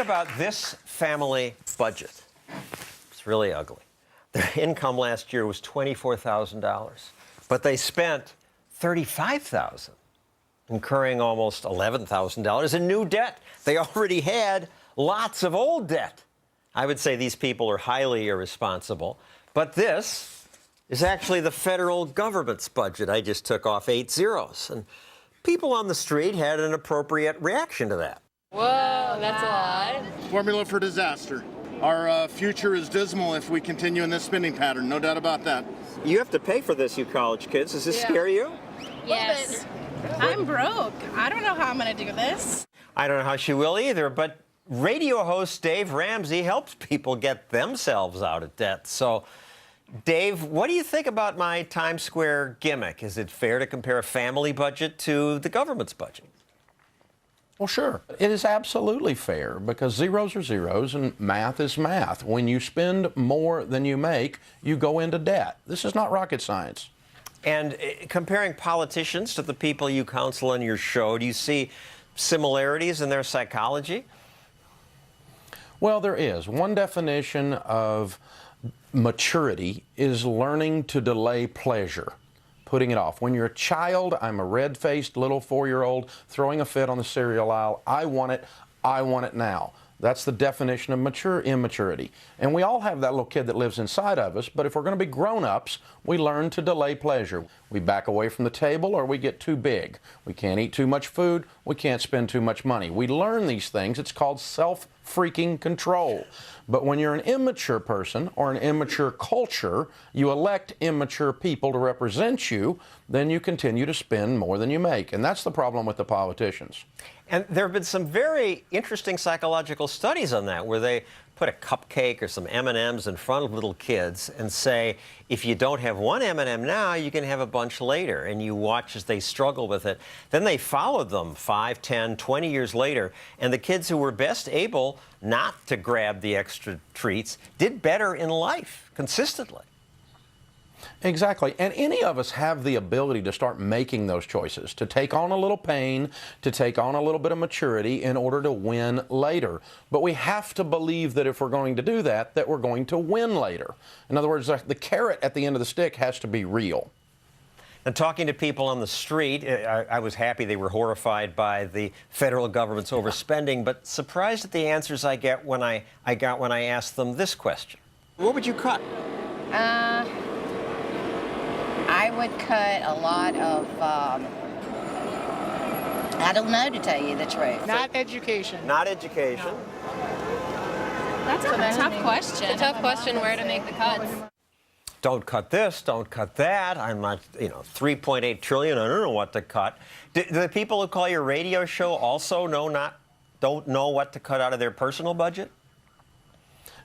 about this family budget. It's really ugly. Their income last year was $24,000, but they spent $35,000, incurring almost $11,000 in new debt. They already had lots of old debt. I would say these people are highly irresponsible, but this is actually the federal government's budget. I just took off 8 zeros, and people on the street had an appropriate reaction to that. Whoa, that's a lot. Formula for disaster. Our future is dismal if we continue in this spending pattern, no doubt about that. You have to pay for this, you college kids. Does this scare you? Yes. I'm broke. I don't know how I'm going to do this. I don't know how she will either, but radio host Dave Ramsey helps people get themselves out of debt. So, Dave, what do you think about my Times Square gimmick? Is it fair to compare a family budget to the government's budget? Well, sure. It is absolutely fair because zeros are zeros and math is math. When you spend more than you make, you go into debt. This is not rocket science. And comparing politicians to the people you counsel on your show, do you see similarities in their psychology? Well, there is. One definition of maturity is learning to delay pleasure, putting it off. When you're a child, I'm a red-faced little 4-year-old throwing a fit on the cereal aisle. I want it now. That's the definition of immaturity. And we all have that little kid that lives inside of us, but if we're going to be grown-ups, we learn to delay pleasure. We back away from the table or we get too big. We can't eat too much food. We can't spend too much money. We learn these things. It's called self-freaking control. But when you're an immature person or an immature culture, you elect immature people to represent you, then you continue to spend more than you make. And that's the problem with the politicians. And there have been some very interesting psychological studies on that, where they put a cupcake or some M&Ms in front of little kids and say, if you don't have one M&M now, you can have a bunch later. And you watch as they struggle with it. Then they followed them 5, 10, 20 years later, and the kids who were best able not to grab the extra treats did better in life consistently. Exactly. And any of us have the ability to start making those choices, to take on a little pain, to take on a little bit of maturity in order to win later. But we have to believe that if we're going to do that, that we're going to win later. In other words, the carrot at the end of the stick has to be real. And talking to people on the street, I was happy they were horrified by the federal government's overspending, but surprised at the answers I got when I asked them this question. What would you cut? I would cut a lot of, I don't know, to tell you the truth. Not education. Not education. That's a tough question. It's a tough question where to make the cuts. Don't cut this, don't cut that. I'm not, $3.8 trillion, I don't know what to cut. Do the people who call your radio show also don't know what to cut out of their personal budget?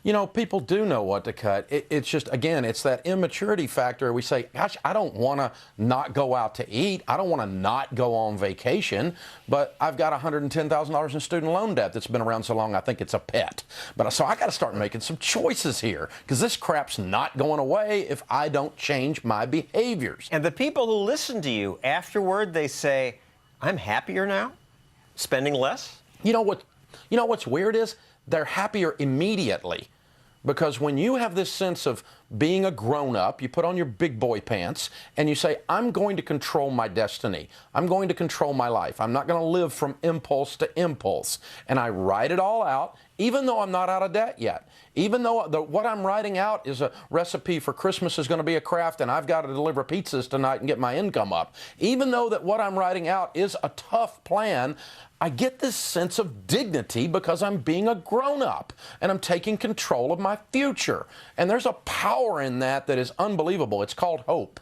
You know, people do know what to cut. It's just, again, it's that immaturity factor. We say, gosh, I don't want to not go out to eat. I don't want to not go on vacation, but I've got $110,000 in student loan debt that's been around so long, I think it's a pet. So I got to start making some choices here, because this crap's not going away if I don't change my behaviors. And the people who listen to you afterward, they say, I'm happier now, spending less? You know what's weird is they're happier immediately, because when you have this sense of being a grown-up, you put on your big boy pants and you say, I'm going to control my destiny. I'm going to control my life. I'm not going to live from impulse to impulse. And I write it all out, even though I'm not out of debt yet. Even though what I'm writing out is a recipe for Christmas is going to be a craft and I've got to deliver pizzas tonight and get my income up. Even though that what I'm writing out is a tough plan, I get this sense of dignity because I'm being a grown-up and I'm taking control of my future. And there's a power in that is unbelievable. It's called hope.